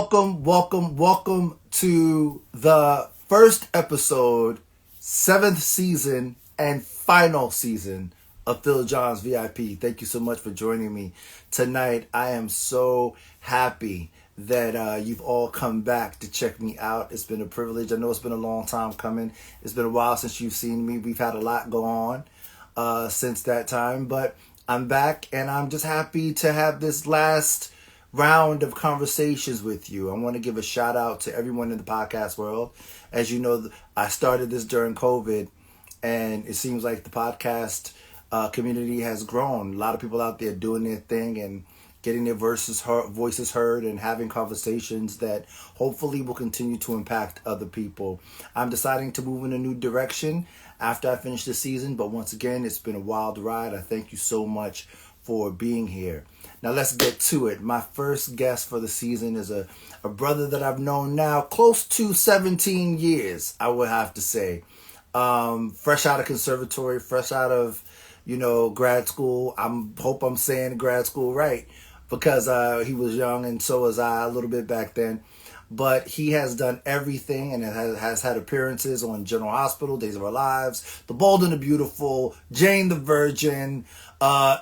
Welcome to the first episode, seventh season, and final season of Phil John's VIP. Thank you so much for joining me tonight. I am so happy that you've all come back to check me out. It's been a privilege. I know it's been a long time coming. It's been a while since you've seen me. We've had a lot go on since that time, but I'm back and I'm just happy to have this last round of conversations with you. I want to give a shout out to everyone in the podcast world. As you know, I started this during COVID, and it seems like the podcast community has grown. A lot of people out there doing their thing and getting their voices heard and having conversations that hopefully will continue to impact other people. I'm deciding to move in a new direction after I finish the season, but once again, it's been a wild ride. I thank you so much for being here. Now let's get to it. My first guest for the season is a brother that I've known now close to 17 years, I would have to say. Fresh out of conservatory, fresh out of, grad school. Hope I'm saying grad school right, because he was young and so was I a little bit back then. But he has done everything and has had appearances on General Hospital, Days of Our Lives, The Bold and the Beautiful, Jane the Virgin, Grey's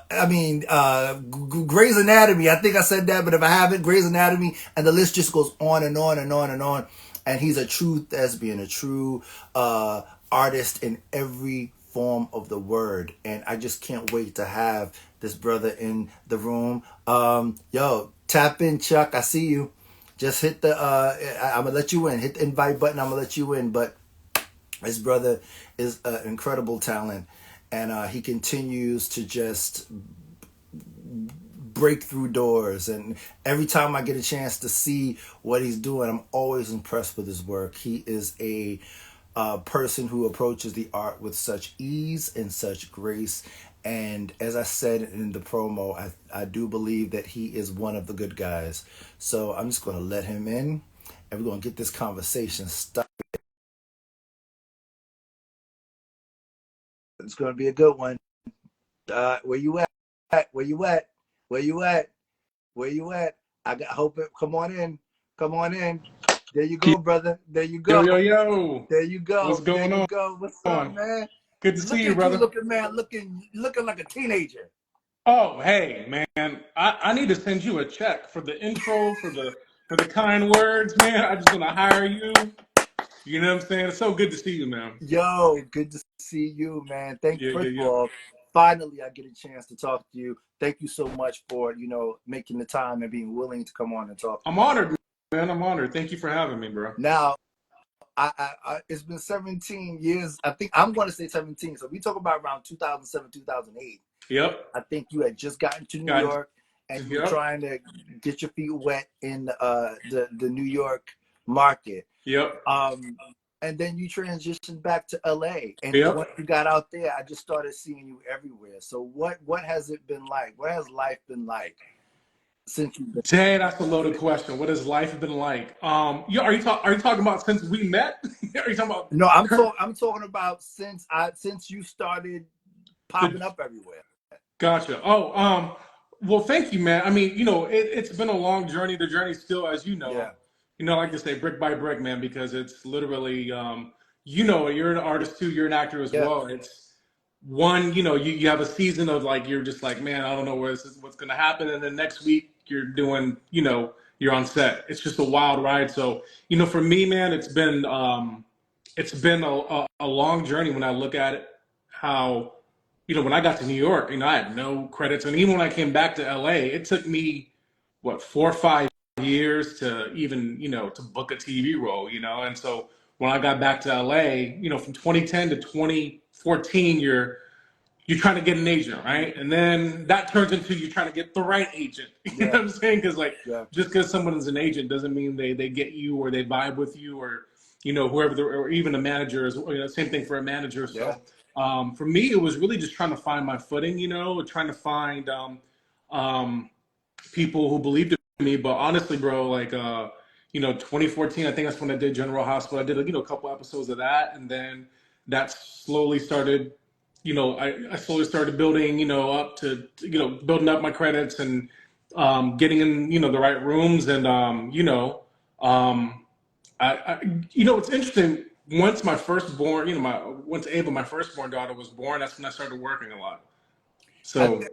Anatomy. I think I said that, but if I haven't, Grey's Anatomy, and the list just goes on and on and on and on. And he's a true thespian, a true artist in every form of the word. And I just can't wait to have this brother in the room. Tap in, Chuck. I see you. Just hit the, I'm going to let you in. Hit the invite button. I'm going to let you in. But this brother is an incredible talent. And he continues to just break through doors. And every time I get a chance to see what he's doing, I'm always impressed with his work. He is a person who approaches the art with such ease and such grace. And as I said in the promo, I do believe that he is one of the good guys. So I'm just going to let him in, and we're going to get this conversation started. It's going to be a good one. Where you at? Where you at? Where you at? Where you at? Hope it. Come on in. Come on in. There you go, brother. There you Yo, go. yo, yo. There you What's go. There going you on? go. What's up, man? Good to see Look you, at you brother. looking, man. Looking like a teenager. Oh, hey, man. I need to send you a check for the intro, for the kind words, man. I just want to hire you. You know what I'm saying? It's so good to see you, man. Yo, good to see you, man. Yeah, yeah, First of yeah. all, finally I get a chance to talk to you. Thank you so much for, making the time and being willing to come on and talk to I'm me. honored, man. I'm honored. Thank you for having me, bro. Now, it's been 17 years. I think I'm going to say 17. So we talk about around 2007, 2008. Yep. I think you had just gotten to New Got York and you were yep. trying to get your feet wet in the New York market. Yep. Um, and then you transitioned back to LA. And Yep. once you got out there, I just started seeing you everywhere. So what has it been like? What has life been like since you've been? Jay, that's a loaded question. What has life been like? Are you talking about since we met? Are you talking about No, I'm talking about since you started the popping up everywhere. Gotcha. Well, thank you, man. I mean, it's been a long journey. The journey's still, as Yeah, I like to say brick by brick, man, because it's literally, you're an artist too, you're an actor as yeah, well. It's one, you have a season of like, you're just like, man, I don't know what's going to happen. And then next week you're doing, you're on set. It's just a wild ride. So, for me, man, it's been a long journey when I look at it, how, when I got to New York, I had no credits. And even when I came back to LA, it took me, what, 4 or 5 years to even, to book a TV role, And so when I got back to LA, from 2010 to 2014, you're trying to get an agent, right? And then that turns into you trying to get the right agent. You know yeah, what I'm saying? Because like yeah, just because someone is an agent doesn't mean they get you or they vibe with you or whoever or even a manager is. Same thing for a manager. yeah, So for me, it was really just trying to find my footing. Trying to find um, people who believed in me. But honestly, bro, like 2014, I think that's when I did General Hospital. I did a couple episodes of that, and then that slowly started. I slowly started building, up to, building up my credits and getting in, the right rooms and, Um, it's interesting. Once my firstborn, once Ava, my firstborn daughter, was born, that's when I started working a lot. I, So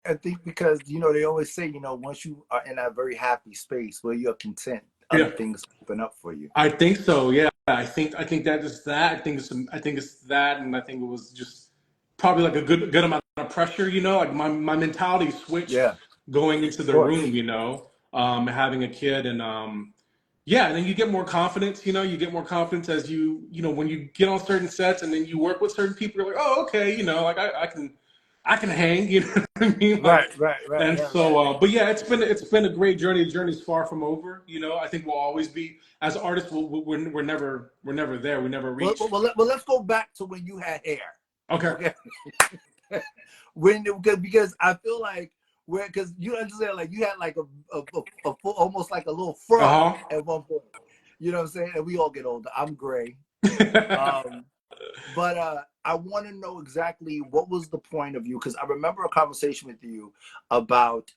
I think because they always say once you are in that very happy space where you're content, other yeah, things open up for you. I think so. Yeah, I think that is that. I think it's that, and I think it was just probably like a good amount of pressure. Like my mentality switched Yeah, of going into the course. room. Having a kid, and yeah, and then you get more confidence. You get more confidence as when you get on certain sets, and then you work with certain people. You're like, oh, okay, like I can hang. You know what I mean? Right, Like, right, right. and Yeah, right. so, but yeah, it's been a great journey. The journey's far from over. I think we'll always be as artists. We're never there. We never reach. Let's go back to when you had hair. Okay. Okay, because I feel like because you understand, like you had like a full, almost like a little fro Uh at one point. You know what I'm saying? And we all get older. I'm gray. huh. Um, but I want to know exactly what was the point of you, because I remember a conversation with you about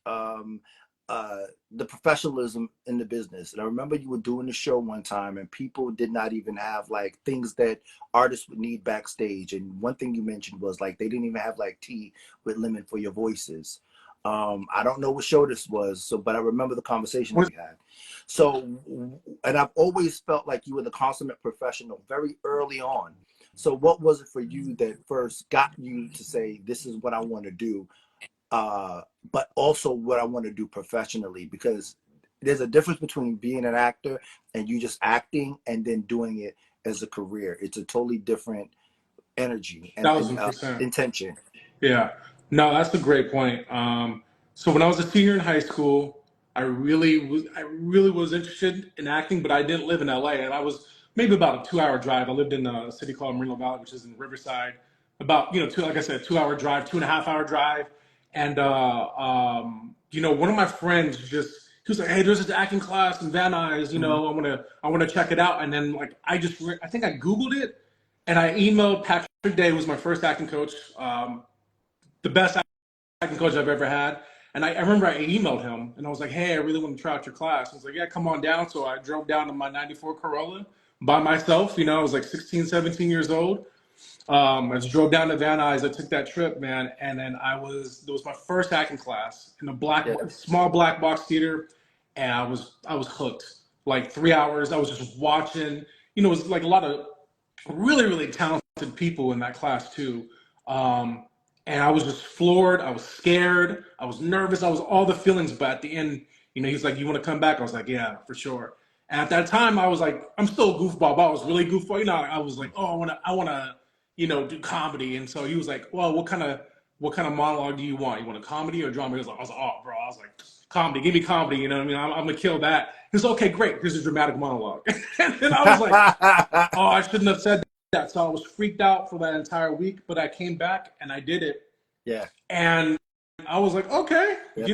the professionalism in the business, and I remember you were doing the show one time, and people did not even have like things that artists would need backstage. And one thing you mentioned was like they didn't even have like tea with lemon for your voices. I don't know what show this was, so but I remember the conversation that What we had. So, and I've always felt like you were the consummate professional very early on. So what was it for you that first got you to say, this is what I want to do, but also what I want to do professionally? Because there's a difference between being an actor and you just acting and then doing it as a career. It's a totally different energy and 1000%. intention. Yeah. No, that's a great point. So when I was a senior in high school, I really was interested in acting, but I didn't live in LA, and I was maybe about a 2-hour drive. I lived in a city called Moreno Valley, which is in Riverside. About like I said, 2-hour drive, 2.5-hour drive, and one of my friends he was like, "Hey, there's this acting class in Van Nuys. Mhm. I want to check it out." And then like I think I Googled it, and I emailed Patrick Day, who was my first acting coach. The best acting coach I've ever had. And I remember I emailed him and I was like, "Hey, I really want to try out your class." He was like, "Yeah, come on down." So I drove down to my 94 Corolla by myself. I was like 16, 17 years old. I just drove down to Van Nuys. I took that trip, man. And then it was my first acting class in Yeah, small black box theater. And I was hooked. Like 3 hours, I was just watching. It was like a lot of really, really talented people in that class too. Um, and I was just floored. I was scared. I was nervous. I was all the feelings. But at the end, he's like, "You want to come back?" I was like, "Yeah, for sure." And at that time, I was like, I'm still a goofball, but I was really goofball. I was like, "Oh, I want to, do comedy." And so he was like, "Well, what kind of monologue do you want? You want a comedy or drama?" I was like, "Oh, bro," I was like, "Comedy, give me comedy." You know what I mean? I'm gonna kill that. He was okay, great. Here's a dramatic monologue. And then I was like, "Oh, I shouldn't have said that." So I was freaked out for that entire week, but I came back and I did it. yeah, And I was like, okay, yeah.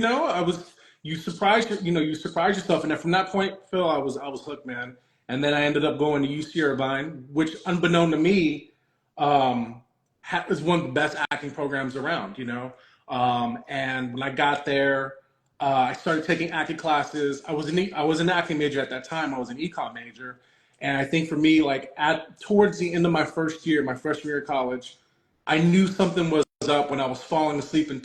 you surprise yourself. And then from that point, Phil, I was hooked, man. And then I ended up going to UC Irvine, which unbeknown to me, is one of the best acting programs around. And when I got there, I started taking acting classes. I was an acting major at that time. I was an econ major. And I think for me, like towards the end of my first year, my freshman year of college, I knew something was up when I was falling asleep in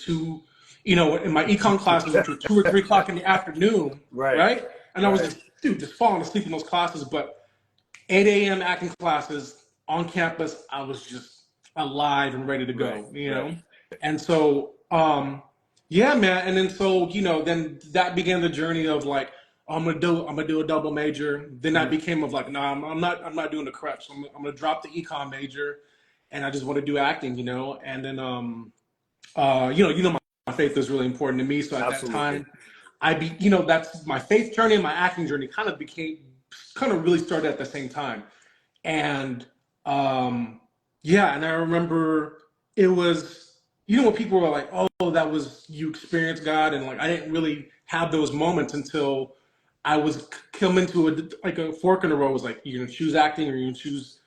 my econ classes, which were 2 or 3 o'clock in the afternoon, Right, right? And I was right, just falling asleep in those classes. But 8 a.m. acting classes on campus, I was just alive and ready to right, go, right. And so, yeah, man. And then so, then that began the journey of like, I'm gonna do a double major. Then that Mhm. became of like, no, I'm not doing the crap. So I'm gonna drop the econ major, and I just want to do acting. And then, my faith is really important to me. So at that Absolutely. time, that's my faith journey and my acting journey kind of really started at the same time. And yeah, and I remember it was, when people were like, "Oh, that was you experienced God," and like I didn't really have those moments until I was coming to like a fork in the road. It was like, you're gonna choose acting or you're gonna choose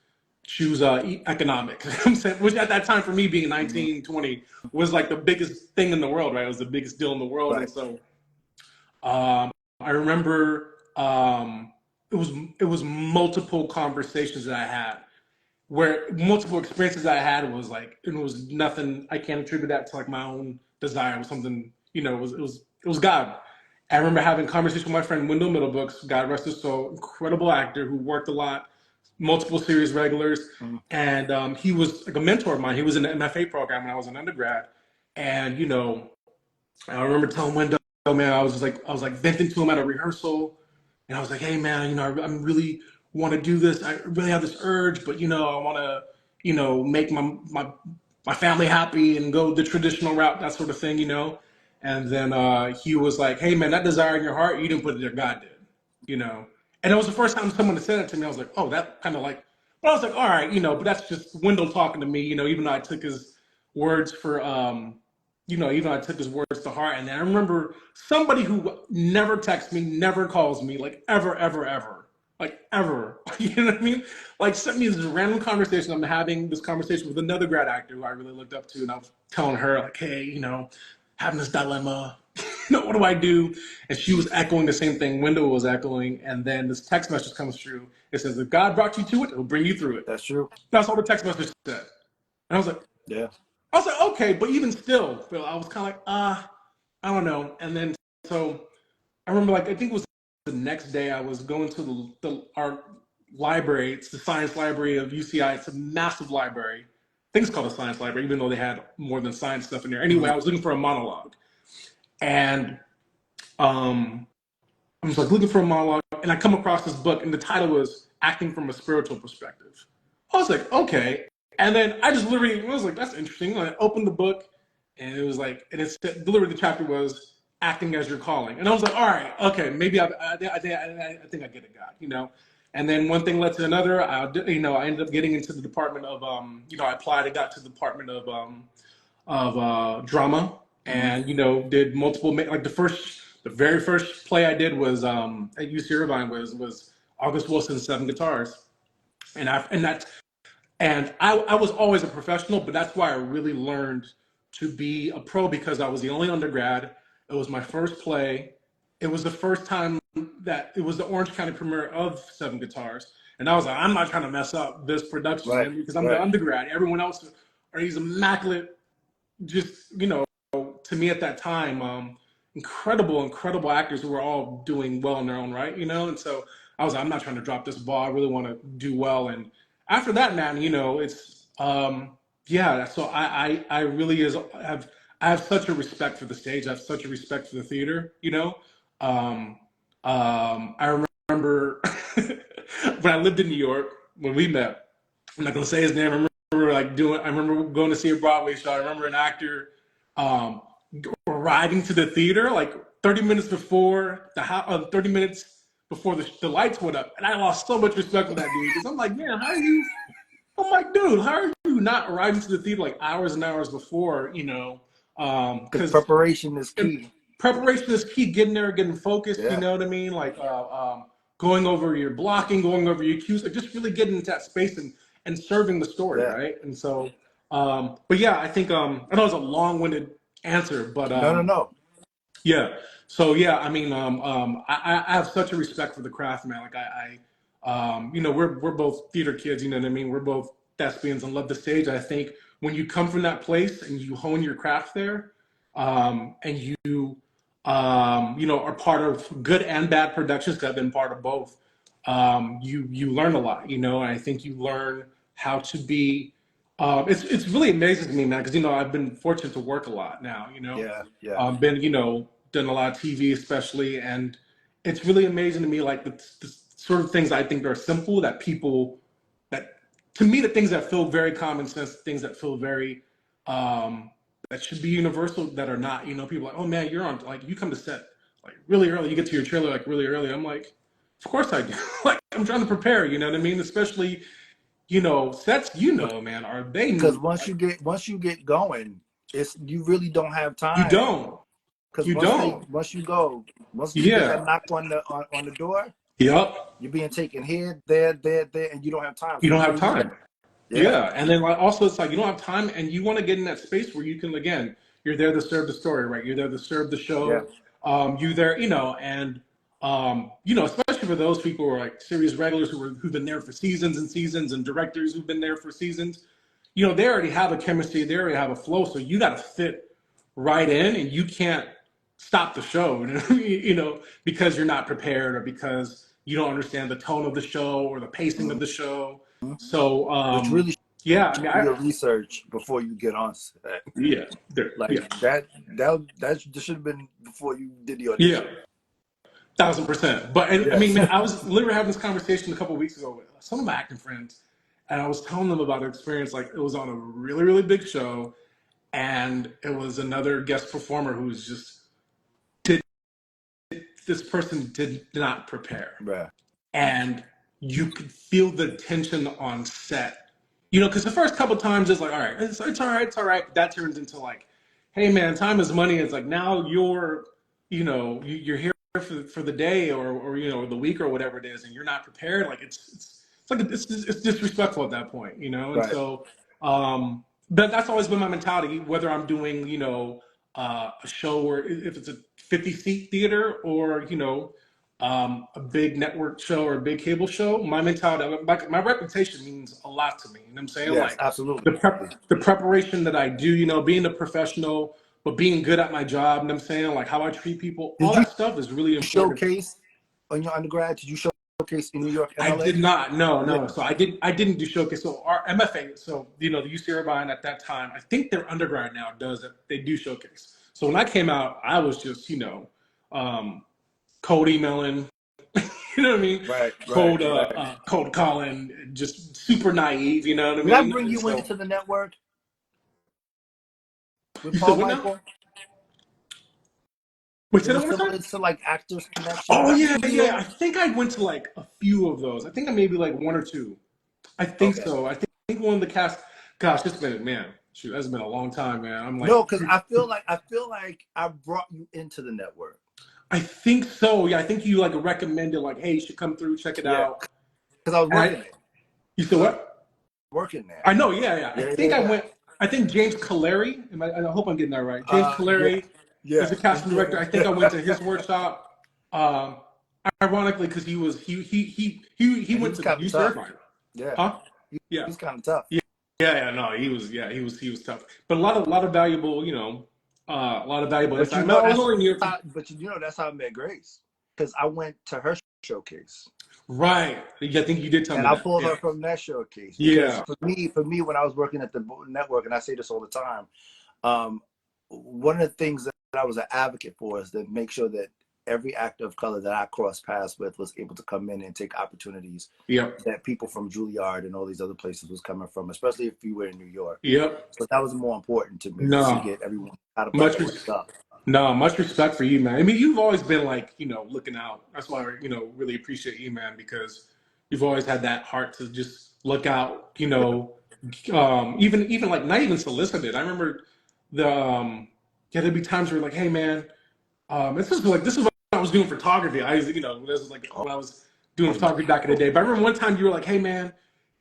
economics. I'm saying, which at that time for me being Mhm. 19, 20 was like the biggest thing in the world, right? It was the biggest deal in the world. And Right. so I remember it was it was multiple conversations that I had where multiple experiences I had was like it was nothing. I can't attribute that to like my own desire. It was something, it was God. I remember having a conversation with my friend Wendell Middlebrooks, God rest his soul, incredible actor who worked a lot, multiple series regulars, Mhm. and he was like a mentor of mine. He was in the MFA program when I was an undergrad, and I remember telling Wendell, man, I was like venting to him at a rehearsal, and I was like, hey man, I'm really want to do this. I really have this urge, but I want to, make my family happy and go the traditional route, that sort of thing. And then he was like, hey man, that desire in your heart, you didn't put it there, God did, you know. And it was the first time someone had said that to me. I was like, oh, that kind of like, but I was like, all right, but that's just Wendell talking to me, even though I took his words for even I took his words to heart. And then I remember somebody who never texts me, never calls me, like ever, ever, ever, like ever. You know what I mean? Like sent me this random conversation. I'm having this conversation with another grad actor who I really looked up to, and I was telling her like, hey, having this dilemma. What do I do? And she was echoing the same thing Wendell was echoing. And then this text message comes through. It says, if God brought you to it, it'll bring you through it. That's true. That's all the text message said. And Yeah. I was like, okay, but even still, Phil, I was kind of like, I don't know. And then so I remember, like, I think it was the next day I was going to our library. It's the science library of UCI. It's a massive library. I think it's called a science library, even though they had more than science stuff in there. Anyway, Mhm. I was looking for a monologue, and um, I was like looking for a monologue, and I come across this book, and the title was "Acting from a Spiritual Perspective." I was like, okay. And then I just literally I was like, that's interesting. And I opened the book, and it was like, and it's literally the chapter was acting as your calling. And I was like, all right, okay, maybe I think I get it, God. And then one thing led to another. I ended up getting into the department of, I applied. I got to the department of drama, Mhm. and did multiple like the very first play I did was at UC Irvine was August Wilson's Seven Guitars, and I was always a professional, but that's why I really learned to be a pro because I was the only undergrad. It was my first play. It was the first time that it was the Orange County premiere of Seven Guitars. And I was like, I'm not trying to mess up this production, Right. because I'm the Right. undergrad. Everyone else are these immaculate, just, to me at that time, incredible, incredible actors who were all doing well in their own right. And so I was like, I'm not trying to drop this ball. I really want to do well. And after that, man, it's yeah. So I really I have such a respect for the stage. I have such a respect for the theater. Um, I remember when I lived in New York when we met. I'm not gonna say his name. I remember going to see a Broadway show. I remember an actor um, arriving to the theater like 30 minutes before 30 minutes before the lights went up, and I lost so much respect for that dude because I'm like, man, how are you? I'm like, dude, how are you not arriving to the theater like hours and hours before? Because Because preparation is key. preparation is key. Getting there, getting focused. You Yeah. know what I mean? Like going over your blocking, going over your cues, like just really getting into that space and serving the story, Yeah. right? And so, but yeah, I think I know it's a long-winded answer, but No, no, no. yeah. So yeah, I mean, I have such a respect for the craft, man. Like we're both theater kids. You know what I mean? We're both thespians and love the stage. I think when you come from that place and you hone your craft there, and are part of good and bad productions. Cause I've been part of both. You learn a lot, and I think you learn how to be. It's really amazing to me, man, because I've been fortunate to work a lot now. Yeah. Yeah. Been done a lot of TV, especially, and it's really amazing to me, like the sort of things I think are simple that people that to me the things that feel very common sense, things that feel very that should be universal that are not. People are like, oh man, you're on like you come to set like really early, you get to your trailer like really early. I'm like, of course I do. Like I'm trying to prepare. You know what I mean? Especially sets. Man, are they Because move once like you get going, it's you really don't have you time. don't. Because You don't. once you get that Yeah. knock on the door, Yep. you're being taken here, there, and you don't have time You for don't have breathing. time. Yeah. Yeah, and then like also it's like you don't have time, and you want to get in that space where you can again, you're there to serve the story, right? You're there to serve the Yeah. show. You there, and especially for those people who are like series regulars who've been there for seasons and seasons, and directors who've been there for seasons, they already have a chemistry, they already have a flow, so you got to fit right in, and you can't stop the show, because you're not prepared or because you don't understand the tone of the show or the pacing of the show. So, Which really yeah, should do your research before you get on set. yeah, Like yeah, that should have been before you did the yeah. audition. 1,000%. But I mean, Yes. man, I was literally having this conversation a couple of weeks ago with some of my acting friends, and I was telling them about an experience. Like, it was on a really, really big show, and it was another guest performer who was just did this person did not prepare, Right. and you could feel the tension on set. Because the first couple times it's like, all right, it's all right, it's all right. But that turns into like, hey man, time is money. It's like, now you're here for the day or the week or whatever it is, and you're not prepared. Like it's like it's disrespectful at that point, And Right. so, but that's always been my mentality. Whether I'm doing a show or if it's a 50-seat theater or a big network show or a big cable show, my mentality, my reputation means a lot to me. You know what I'm saying? Yes, Like absolutely. the preparation that I do, being a professional, but being good at my job. You know what I'm saying? Like how I treat people, all Did you that stuff is really important. showcase on your undergrad? Did you showcase in New York and I LA? did not. No, Yeah. no. So I didn't do showcase. So our MFA, so the UC Irvine at that time, I think their undergrad now does it. They do showcase. So when I came out, I was just cold emailing, you know what I mean? Right. Right. Right. Cold calling, just super naive. You know what I Did I mean? bring And you so into the network with you said Paul what now? Michael? Wait, It say that was one more time. similar to like Actors Connection. Oh Did I yeah, bring you yeah. I there? think I went to like a few of those. I think I maybe like one or two. I think Okay. so. I think one of the cast. Gosh, it's been, man. Shoot, that's been a long time, man. I'm like, No, because I feel like I brought you into the network. I think so. Yeah, I think you like recommended like, hey, you should come through, check it Yeah, out. because I was And working there. you said what? Working there. I know. Yeah, yeah. I Yeah, think yeah, I yeah. went. I think James Kaleri. I hope I'm getting that right. James Yeah, Kaleri is yeah. a casting It's director. I James. think I went to his workshop. Um, Ironically, because he And he went was to kind of UC tough. Irvine. Yeah, Huh? he, Yeah. he's kind of tough. Yeah, yeah, no, he was tough, but a lot of valuable, a lot of valuable But insight. I was only in New York that's how I met Grace, because I went to her showcase. right. Yeah, I think you did tell And me I that. pulled Yeah, her from that showcase because yeah, for me, when I was working at the network, and I say this all the time, um, one of the things that I was an advocate for is to make sure that every actor of color that I crossed paths with was able to come in and take opportunities yep, that people from Juilliard and all these other places was coming from, especially if you were in New York. yep. So that was more important to me, to No, get everyone catapulted much, their way up. no, much respect for you, man. I mean, you've always been like, looking out. That's why I, really appreciate you, man, because you've always had that heart to just look out. Even like not even solicited. I remember yeah, there'd be times where like, hey, man. This is what I was doing photography. This is like Oh, when I was doing photography back in the day. But I remember one time you were like, "Hey man,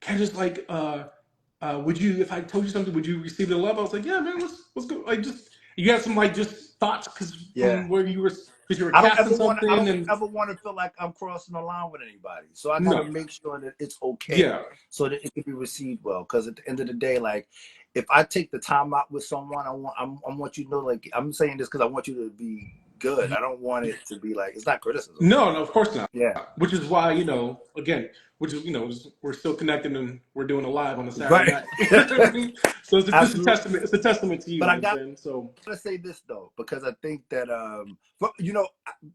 can I just like, would you, if I told you something, would you receive it in love?" I was like, "Yeah, man, let's go." Like just you had some like just thoughts yeah. from where because you were casting I something don't and ever want to feel like I'm crossing the line with anybody. So I got to no, make sure that it's okay, yeah, so that it can be received well. Because at the end of the day, like if I take the time out with someone, I want you to know, like I'm saying this because I want you to be good. I don't want it to be like it's not criticism. no, no, of course not. Yeah. Which is why, again, which is, we're still connected and we're doing a live on a Saturday Right. night. You know what I mean? So it's just a Absolutely. testament. It's a testament to you. But You I know what I'm got saying? So to say this though, because I think that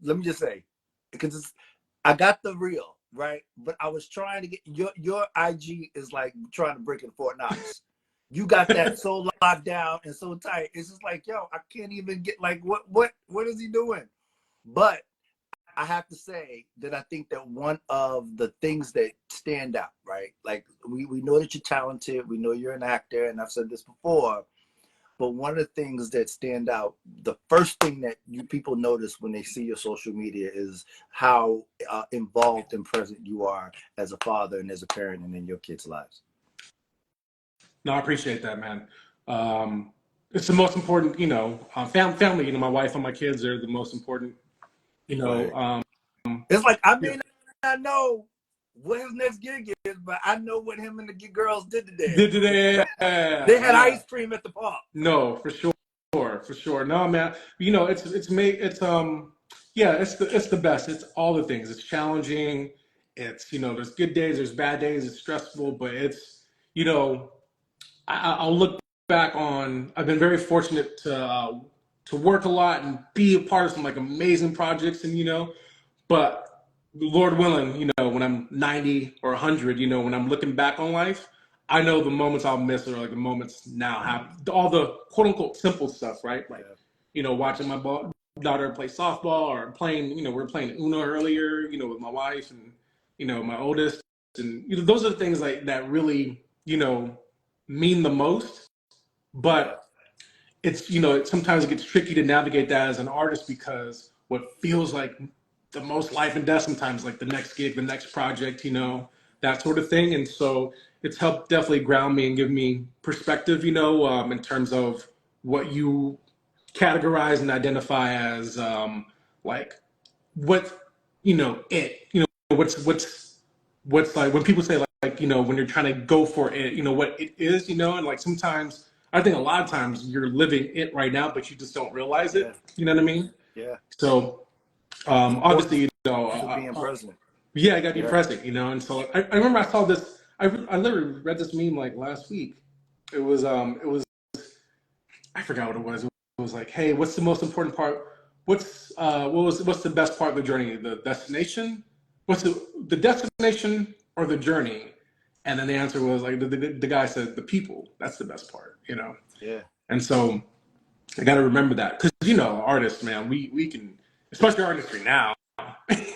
let me just say, because I got the real right, but I was trying to get your IG is like trying to break in Fort Knox. You got that so locked down and so tight. It's just like, yo, I can't even get like what is he doing? But I have to say that I think that one of the things that stand out, right? Like we know that you're talented, we know you're an actor, and I've said this before, but one of the things that stand out, the first thing that you people notice when they see your social media is how involved and present you are as a father and as a parent and in your kids' lives. no, I appreciate that, man. It's the most important, family. My wife and my kids are the most important. You know, Right. um, It's like I yeah, may not know what his next gig is, but I know what him and the girls did today. Did today? They had ice cream at the park. No, for sure, for sure. No, man. You know, yeah, it's the best. It's all the things. It's challenging. It's, you know, there's good days, there's bad days. It's stressful, but it's, you know, I'll look back on. I've been very fortunate to work a lot and be a part of some like amazing projects, and you know, but Lord willing, you know, when I'm 90 or 100, you know, when I'm looking back on life, I know the moments I'll miss are like the moments now have all the quote unquote simple stuff, right? Like, you know, watching my daughter play softball or playing, you know, we were playing Uno earlier, you know, with my wife and, you know, my oldest. And, you know, those are the things like that really, you know, mean the most. But it's, you know, sometimes it gets tricky to navigate that as an artist because what feels like the most life and death sometimes, like the next gig, the next project, you know, that sort of thing. And so it's helped definitely ground me and give me perspective, you know, in terms of what you categorize and identify as like what, you know, you know, what's like when people say like, you know, when you're trying to go for it, you know, what it is, you know, and like sometimes I think a lot of times you're living it right now, but you just don't realize it. You know what I mean? Yeah. So obviously, you know, being present. yeah, I got to be present, you know. And so I remember I saw this. I literally read this meme like last week. It was I forgot what it was. It was like, hey, what's the most important part? What's the best part of the journey? The destination? What's the destination or the journey? And then the answer was like the guy said the people. That's the best part, you know. Yeah. And so I got to remember that because you know, artists, man, we can, especially our industry now,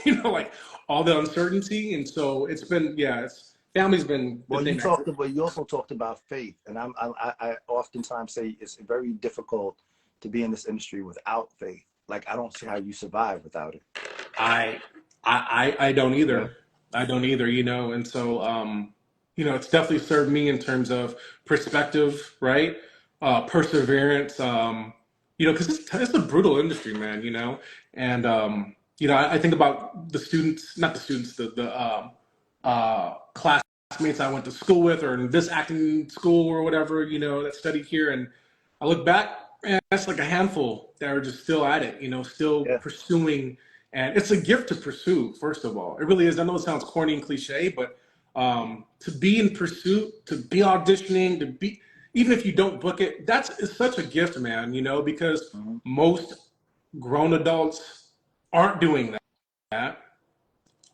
you know, like all the uncertainty, and so it's been, yeah, it's family's been. Well, you also talked about faith, and I oftentimes say it's very difficult to be in this industry without faith. Like I don't see how you survive without it. I don't either. Yeah. I don't either, you know, and so you know, it's definitely served me in terms of perspective, right? Perseverance, you know, because it's a brutal industry, man, you know, and you know, I think about the students, not the students, the classmates I went to school with, or in this acting school or whatever, you know, that studied here, and I look back, and that's like a handful that are just still at it, you know, still pursuing. And it's a gift to pursue, first of all. It really is. I know it sounds corny and cliche, but to be in pursuit, to be auditioning, to be, even if you don't book it, it's such a gift, man, you know, because most grown adults aren't doing that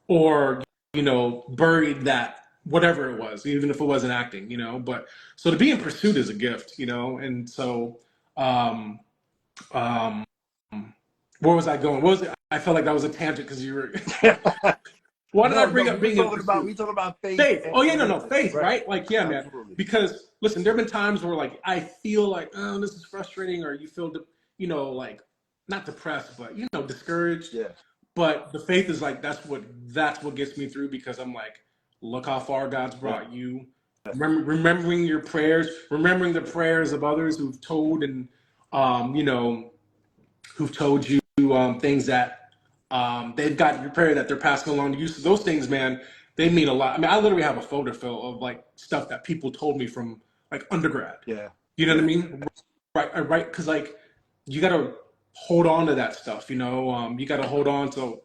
or, you know, buried that, whatever it was, even if it wasn't acting, you know. But so to be in pursuit is a gift, you know. And so, where was I going? What was it? I felt like that was a tangent because you were. Why did I bring up being in pursuit? We talking about faith. Faith. Oh yeah, no, faith, right? Like, yeah, man. Because listen, there have been times where like I feel like, oh, this is frustrating, or you feel, you know, like not depressed, but you know, discouraged. Yeah. But the faith is like that's what gets me through, because I'm like, look how far God's brought you. Remembering your prayers, remembering the prayers of others who've told and you know, who've told you things that they've got prepared that they're passing along to you. So those things, man, they mean a lot. I mean, I literally have a folder full of like stuff that people told me from like undergrad. Yeah. You know what I mean? Right. Because like you got to hold on to that stuff. You know, you got to hold on to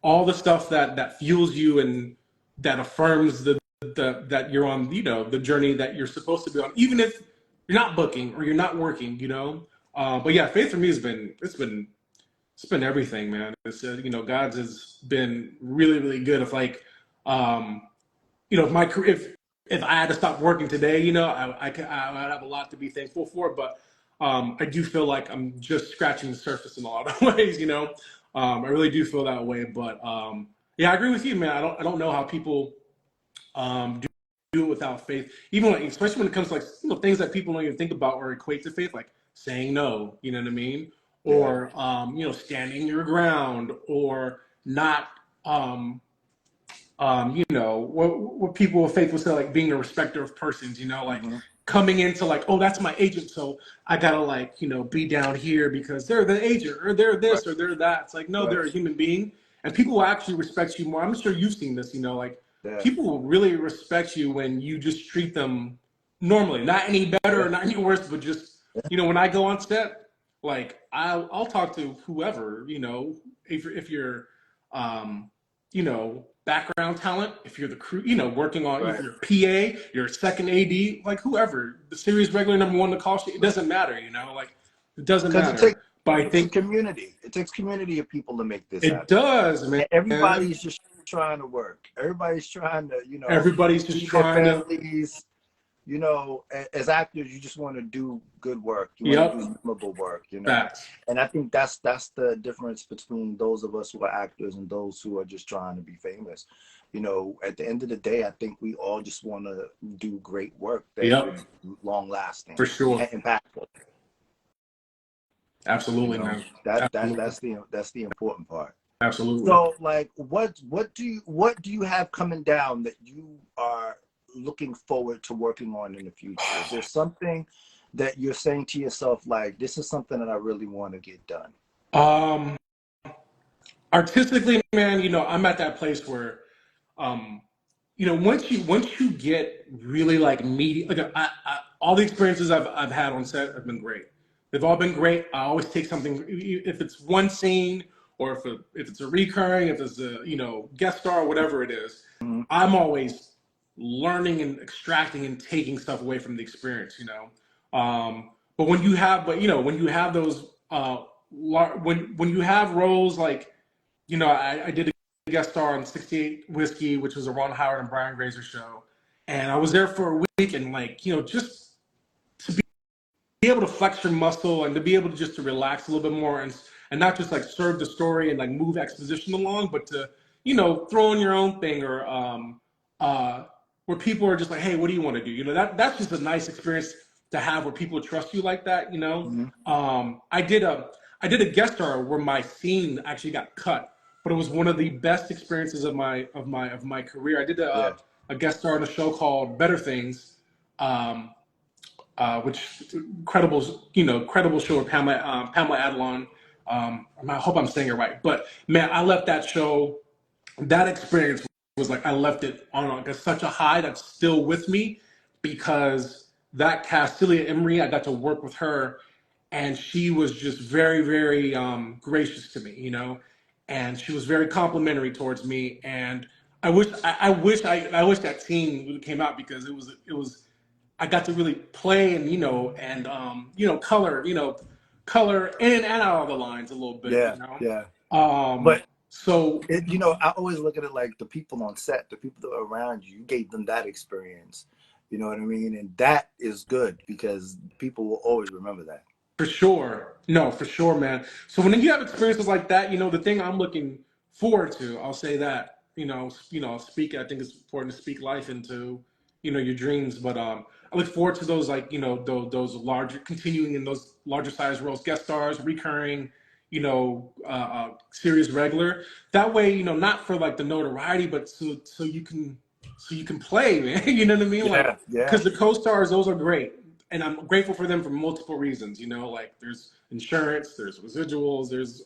all the stuff that fuels you and that affirms that you're on, you know, the journey that you're supposed to be on, even if you're not booking or you're not working. You know. But yeah, faith for me has been everything, man. It's you know, God's has been really, really good. If like, you know, if my career, if I had to stop working today, you know, I would have a lot to be thankful for. But I do feel like I'm just scratching the surface in a lot of ways, you know. I really do feel that way. But yeah, I agree with you, man. I don't know how people do it without faith, even like, especially when it comes to like, you know, things that people don't even think about or equate to faith, like saying no. You know what I mean? Or you know, standing your ground, or not you know, what people of faith would say, like being a respecter of persons, you know, like coming into like, oh, that's my agent, so I gotta like, you know, be down here because they're the agent, or they're this or they're that. It's like, no, they're a human being, and people will actually respect you more. I'm sure you've seen this, you know, like Yeah. people will really respect you when you just treat them normally, not any better Yeah. or not any worse, but just, Yeah. you know, when I go on set, like I'll talk to whoever, you know, if you're, you know, background talent, if you're the crew, you know, working on, if Right. you're PA, you're second AD, like whoever, the series regular number one, the call sheet, it doesn't matter, you know, like it doesn't Because it takes matter. But I think community. It takes community of people to make this it happen. does, man. And everybody's just trying to work. Everybody's trying to, you know, Everybody's just feed their trying to, families. You know, as actors, you just want to do good work. You want to yep, do memorable work. You know, facts. and I think that's the difference between those of us who are actors and those who are just trying to be famous. You know, at the end of the day, I think we all just want to do great work that Yep, is long lasting for sure. and impactful. You Absolutely, know, man. that's Absolutely. the important part. Absolutely. So, like, what do you have coming down that you are looking forward to working on in the future? Is there something that you're saying to yourself, like, this is something that I really want to get done? Um, artistically, man, you know, I'm at that place where, um, you know, once you get really like media, like all the experiences I've had on set have been great. They've all been great. I always take something, if it's one scene or if it's a recurring, if it's a, you know, guest star, whatever it is, Mm-hmm. I'm always learning and extracting and taking stuff away from the experience, you know. But when you have, but you know, when you have those, when you have roles like, you know, I did a guest star on 68 Whiskey, which was a Ron Howard and Brian Grazer show, and I was there for a week, and like, you know, just be able to flex your muscle and to be able to just to relax a little bit more and not just like serve the story and like move exposition along, but to, you know, throw in your own thing or where people are just like, hey, what do you want to do? You know, that's just a nice experience to have where people trust you like that, you know. Mm-hmm. I did a guest star where my scene actually got cut, but it was one of the best experiences of my career. I did Yeah. a guest star in a show called Better Things. Um, which incredible, you know, incredible show with Pamela Adlon. I hope I'm saying it right, but man, I left that show. That experience was like I left it on like such a high that's still with me because that cast, Celia Imrie, I got to work with her, and she was just very, very gracious to me, you know, and she was very complimentary towards me, and I wish that scene came out because it was I got to really play and you know color in and out of the lines a little bit, Yeah. you know. Yeah. But So you know, I always look at it like the people on set, the people that are around you, you gave them that experience. You know what I mean? And that is good because people will always remember that. for sure. No, for sure, man. So when you have experiences like that, you know, the thing I'm looking forward to, I'll say that, speak, I think it's important to speak life into, you know, your dreams. But I look forward to those, like, you know, those larger, continuing in those larger size roles, guest stars, recurring, you know, series regular. That way, you know, not for like the notoriety, but so you can play, man. You know what I mean? Like, Yeah. Yeah. because the co-stars, those are great, and I'm grateful for them for multiple reasons. You know, like there's insurance, there's residuals, there's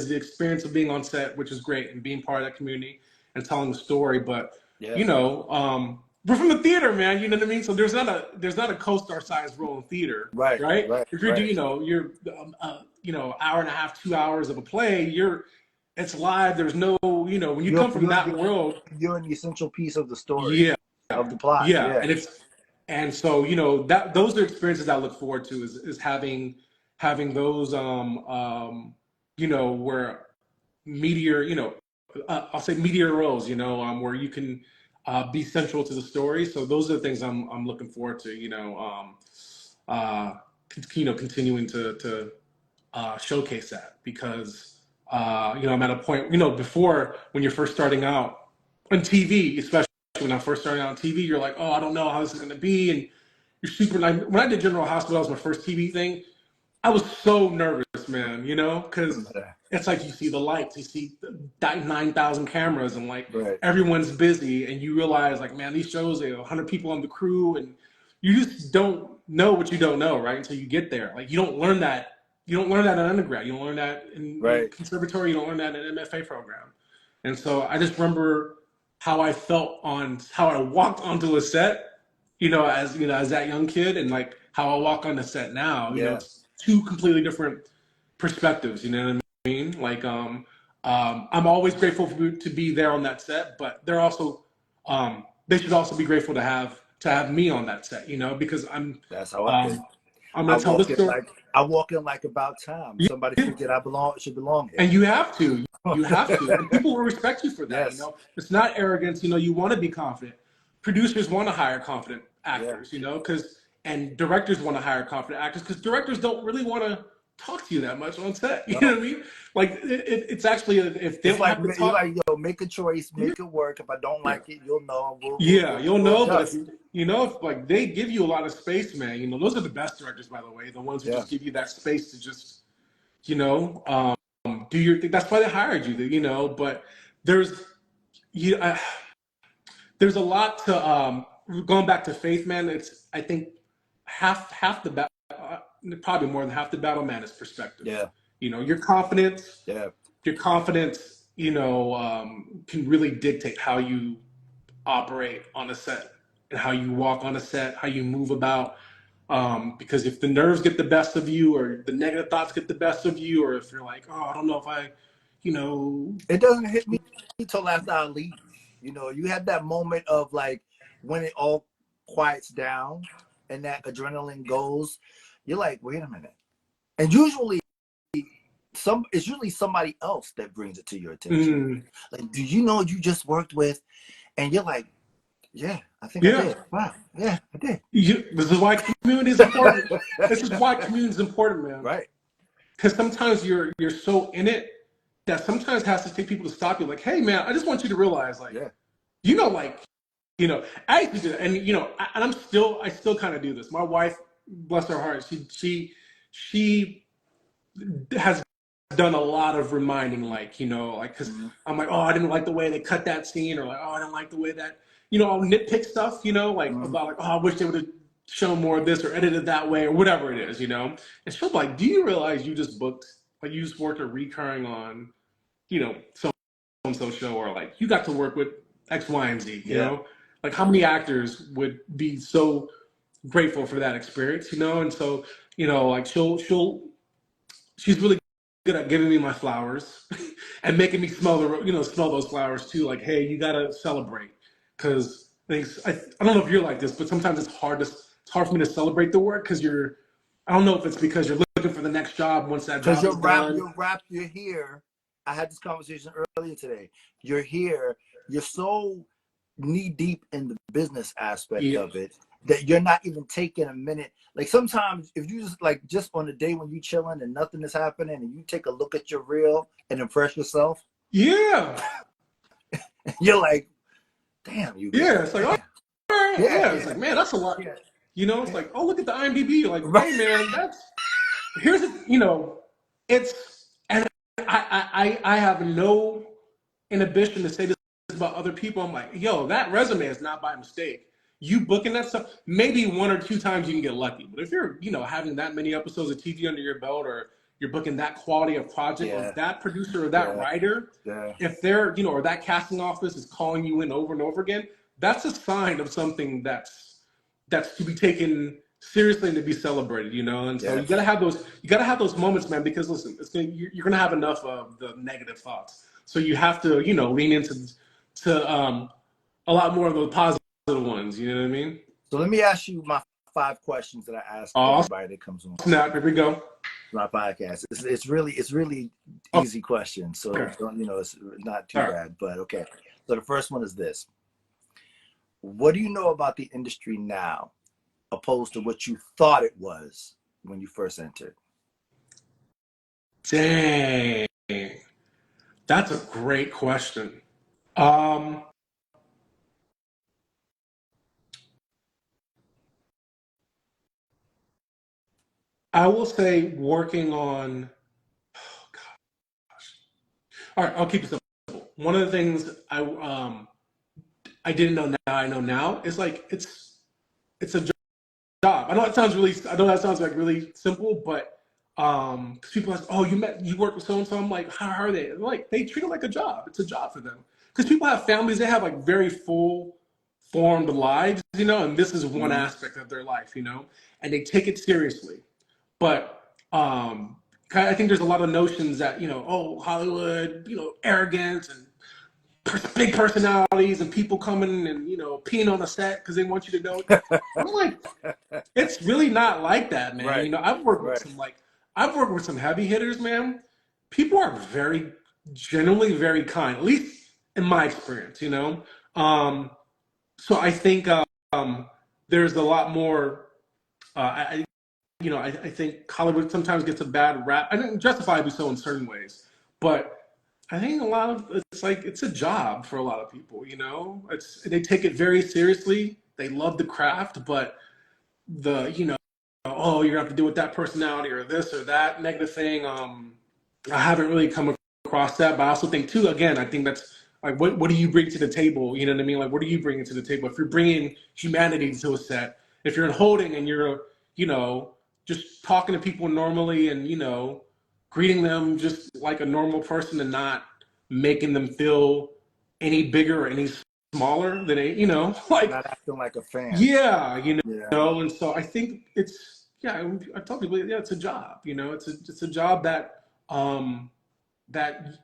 the experience of being on set, which is great, and being part of that community and telling the story. But Yeah. you know, we're from the theater, man. You know what I mean? So there's not a co-star size role in theater, Right. right? Right. If you're Right. you know you're hour and a half, 2 hours of a play, it's live. There's no, you know, when you You're come from you're that you're world, you're an essential piece of the story, yeah, of the plot. yeah, Yeah. and so you know that those are experiences I look forward to is having those you know where meteor you know I'll say meteor roles, you know, where you can be central to the story. So those are the things I'm looking forward to, you know, continuing to showcase that because you know I'm at a point, you know, before when you're first starting out on TV, especially when I'm first starting out on TV, you're like, oh, I don't know how this is going to be, and you're super. Like, when I did General Hospital, that was my first TV thing. I was so nervous, man, you know, because it's like you see the lights, you see 9,000 cameras, and like Right. everyone's busy, and you realize, like, man, these shows, they have 100 people on the crew, and you just don't know what you don't know, right? Until you get there. Like, you don't learn that, you don't learn that in undergrad. You don't learn that in Right. conservatory. You don't learn that in an MFA program. And so I just remember how I felt on how I walked onto a set, as that young kid, and like how I walk on the set now. Yeah. It's two completely different perspectives. You know what I mean? Like, I'm always grateful to be there on that set, but they're also, they should also be grateful to have me on that set. Because That's how I feel. um, I'm I gonna tell walk this in story. like about time. Somebody forget I should belong here. And you have to. You have to. And people will respect you for that. Yes. It's not arrogance. You want to be confident. Producers want to hire confident Yeah. actors, and directors want to hire confident actors because directors don't really want to talk to you that much on set. You know No. what I mean? Like, it's actually, if they It's don't like have to you talk, like make a choice, make it work. If I don't yeah, like it, you'll know. yeah, you'll We'll know. But if adjust. if like they give you a lot of space, man, those are the best directors, by the way. The ones who Yeah. just give you that space to just, you know, do your thing. That's why they hired you, But there's you, there's a lot to going back to faith, man. It's, I think, half the battle, probably more than half the battle, man, is perspective. Yeah. Your confidence, Yeah. can really dictate how you operate on a set and how you walk on a set, how you move about. Because if the nerves get the best of you, or the negative thoughts get the best of you, or if you're like, oh, I don't know if I, you know, It doesn't hit me till after I leave. You have that moment of like when it all quiets down and that adrenaline goes. You're like, wait a minute. And usually it's usually somebody else that brings it to your attention. mm, Like, do you know you just worked with? And you're like, yeah, I think I yeah. did. Wow, yeah, I did. This is why community is important. This is why community is important, man. Right. Because sometimes you're so in it that sometimes it has to take people to stop you. Like, hey, man, I just want you to realize, like, Yeah. like, I used to do that, and and I still kind of do this. My wife, bless her heart, she has done a lot of reminding, like, because Mm-hmm. I'm like, oh, I didn't like the way they cut that scene, or like, oh, I didn't like the way that, I'll nitpick stuff, like Mm-hmm. about like, oh, I wish they would have shown more of this or edited that way or whatever it is, And she'll be like, do you realize you just worked a recurring on, so and so show, or like you got to work with X, Y, and Z, Yeah. Like, how many actors would be so grateful for that experience, And so, like she's really good at giving me my flowers and making me smell those flowers too. Like, hey, you gotta celebrate, because I don't know if you're like this, but sometimes it's hard for me to celebrate the work because I don't know if it's because you're looking for the next job once that Because job is done. you're here. I had this conversation earlier today. You're here. You're so knee deep in the business aspect Yeah, of it that you're not even taking a minute. Like sometimes if you just on the day when you chilling and nothing is happening and you take a look at your reel and impress yourself, yeah, you're like, damn, you yeah. good. It's like, oh, Damn. all right, Yeah, yeah. It's yeah, like, man, that's a lot. yeah, It's yeah. like, oh, look at the IMDb. You're like, Right. hey, man, here's the, it's, and I have no inhibition to say this about other people. I'm like, yo, that resume is not by mistake. You booking that stuff, maybe one or two times you can get lucky. But if you're, having that many episodes of TV under your belt, or you're booking that quality of project, or Yeah, that producer or that yeah, writer, yeah. if they're, or that casting office is calling you in over and over again, that's a sign of something that's to be taken seriously and to be celebrated, And so Yes. you gotta have those moments, man, because listen, you're gonna have enough of the negative thoughts. So you have to, lean into a lot more of those positive ones. You know what I mean? So let me ask you my 5 questions that I ask Oh, everybody that comes on snap! Here we go. my podcast. It's really Oh, easy questions, so okay. it's not too All right. bad. But okay. So the first one is this: what do you know about the industry now, opposed to what you thought it was when you first entered? Dang, that's a great question. Um, I will say working on. Oh gosh. All right, I'll keep it simple. One of the things I didn't know now I know now is like it's a job. I know that sounds like really simple, but 'Cause people ask, oh, you work with so and so. I'm like, how are they? Like, they treat it like a job. It's a job for them. Because people have families, they have like very full formed lives, and this is one Mm-hmm. aspect of their life, and they take it seriously. But I think there's a lot of notions that, oh, Hollywood, arrogance and big personalities and people coming and, peeing on the set because they want you to know. I'm like, it's really not like that, man. Right. Right. I've worked with some heavy hitters, man. People are generally very kind, at least in my experience. So I think there's a lot more. I think Hollywood sometimes gets a bad rap. I think justifiably so in certain ways, but I think a lot of it's a job for a lot of people. They take it very seriously. They love the craft, but oh, you're gonna have to deal with that personality or this or that negative thing. I haven't really come across that, but I also think too. Again, I think that's like, what do you bring to the table? You know what I mean? Like, what are you bringing to the table? If you're bringing humanity to a set, if you're in holding and you're, just talking to people normally and greeting them just like a normal person and not making them feel any bigger or any smaller than like Not acting like a fan. yeah, Yeah. and so I think I tell people, yeah, it's a job, it's a job that that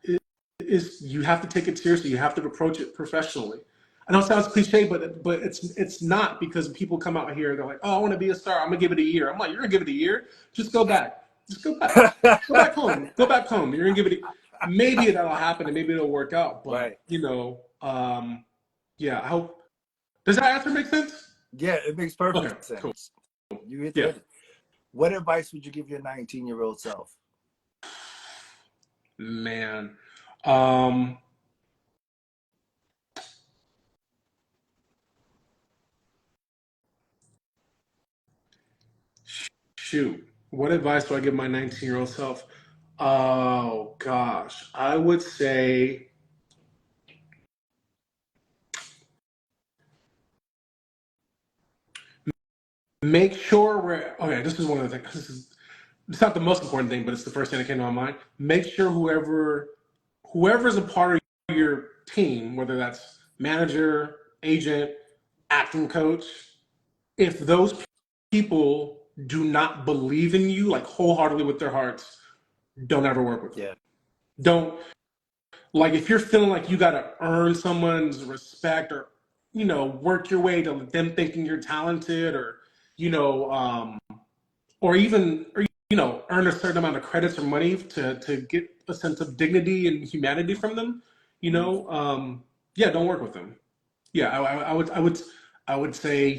is you have to take it seriously. You have to approach it professionally. I know it sounds cliche, but it's not, because people come out here, they're like, oh, I want to be a star. I'm gonna give it a year. I'm like, you're gonna give it a year? Just go back. Just go back. Go back home. Go back home. You're gonna give it. Maybe that'll happen and maybe it'll work out. But Right. yeah. I hope. Does that answer make sense? Yeah, it makes Okay. perfect Cool. sense. You hit Yeah. it. What advice would you give your 19-year-old self? Man. Um, Shoot. What advice do I give my 19-year-old self? Oh gosh. I would say make sure we're okay. This is one of the things. It's not the most important thing, but it's the first thing that came to my mind. Make sure whoever's a part of your team, whether that's manager, agent, acting coach, if those people do not believe in you like wholeheartedly with their hearts, don't ever work with them. Yeah. Don't, like, if you're feeling like you got to earn someone's respect or work your way to them thinking you're talented, or you know or even earn a certain amount of credits or money to get a sense of dignity and humanity from them, Mhm. yeah, don't work with them. Yeah, I would say,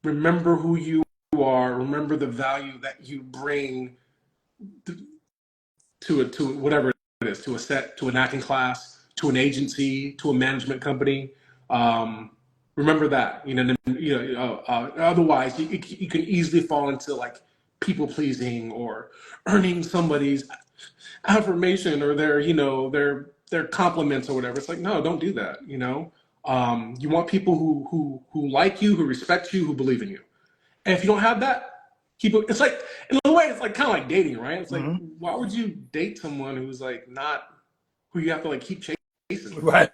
remember who you are, remember the value that you bring to whatever it is, to a set, to an acting class, to an agency, to a management company. Um, Remember that, otherwise you can easily fall into like people pleasing or earning somebody's affirmation or their compliments or whatever. It's like, no, don't do that. You want people who like you, who respect you, who believe in you. And if you don't have that, keep it. It's like, in a way, it's like kind of like dating, right? It's like, Mhm. why would you date someone who's like not who you have to like keep chasing? Right.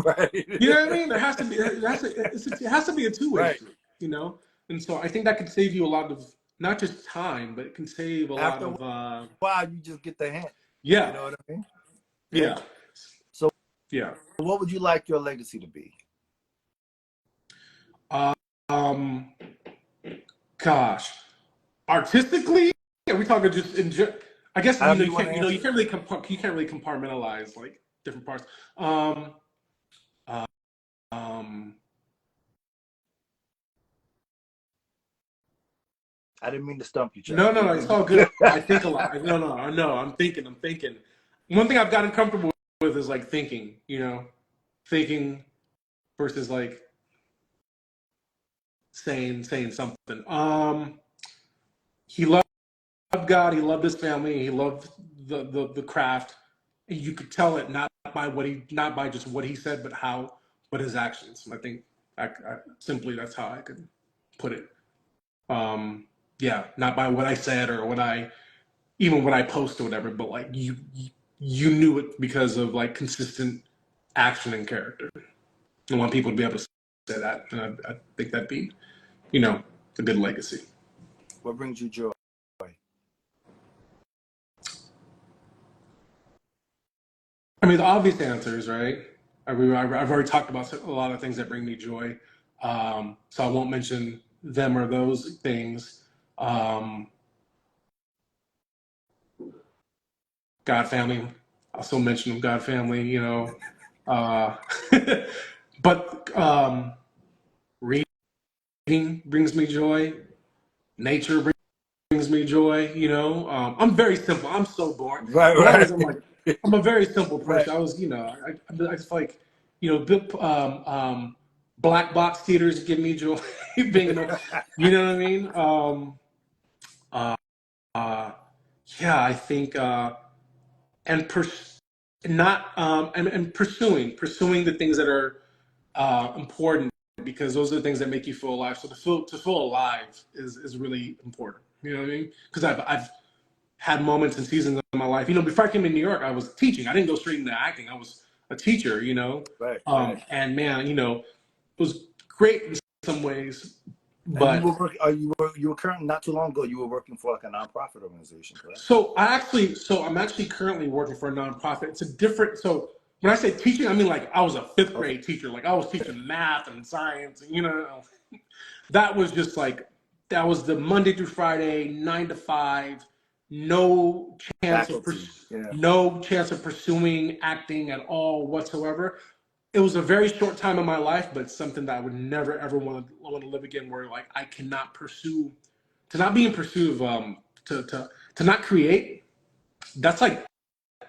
Right. You know what I mean? There has to be, it has to be a two-way Right. street, And so I think that can save you a lot of not just time, but it can save a lot After a of while, you just get the hint. You yeah, know what I mean? Yeah. yeah, So, yeah. what would you like your legacy to be? Um, Gosh, artistically, are we talking just I guess However you you want can't to answer it. you can't really compartmentalize like different parts. Um, uh, um, I didn't mean to stump you, Chuck. no, no, no, it's all good. I think a lot. No, no, I know. I'm thinking. I'm thinking. One thing I've gotten comfortable with is like thinking. Thinking versus like saying something. He loved God. He loved his family. He loved the craft. You could tell it not by just what he said, but his actions. And I think simply that's how I could put it. Um, Yeah, not by what I said or what I even when I post or whatever, but like you knew it because of like consistent action and character. I want people to be able to say that, and I think that'd be, you know, a good legacy. What brings you joy? I mean, the obvious answers, right? I've already talked about a lot of things that bring me joy, so I won't mention them or those things. Um, God, family, I'll still mention them. God, family, you know, uh, but reading brings me joy. Nature brings me joy. You know, I'm very simple. I'm so boring. Right, A lot of right, ways, I'm a very simple right. person. I was, you know, I just like, you know, black box theaters give me joy. Being, you know what I mean? Uh, uh, yeah, I think, and not and pursuing the things that are important because those are the things that make you feel alive. So to feel alive is really important. You know what I mean? Because I've had moments and seasons of my life. You know, before I came to New York, I was teaching. I didn't go straight into acting. I was a teacher. You know, Right. and man, you know, it was great in some ways, And you were but working. You were currently not too long ago. You were working for like a nonprofit organization, correct? I'm actually currently working for a nonprofit. It's a different. So when I say teaching, I mean like I was a fifth Okay. grade teacher. Like I was teaching math and science, and you know, that was just like that was the Monday through Friday, 9 to 5, no chance of Faculty. Yeah. no chance of pursuing acting at all whatsoever. It was a very short time in my life, but something that I would never ever want to live again. Where like I cannot pursue, to not be in pursuit of to not create. That's like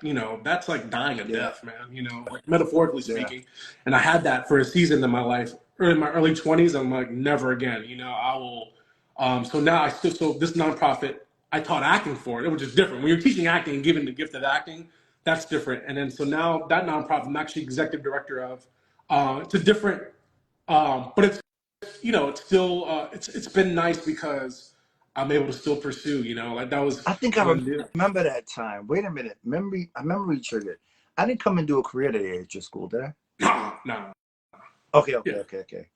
that's like dying a Yeah. death, man. You know, like metaphorically Yeah. speaking. And I had that for a season in my life, or in my early 20s. I'm like, never again. You know, I will. So now so this nonprofit, I taught acting for it, which is different. When you're teaching acting and giving the gift of acting, that's different. And then so now that nonprofit, I'm actually executive director of. It's a different, but it's it's still it's been nice because I'm able to still pursue. You know, like that was I think I one deal. remember that time. Wait a minute. Memory triggered. I didn't come and do a career day at your school, did I? No, no, Okay. yeah. Okay. Okay. Okay.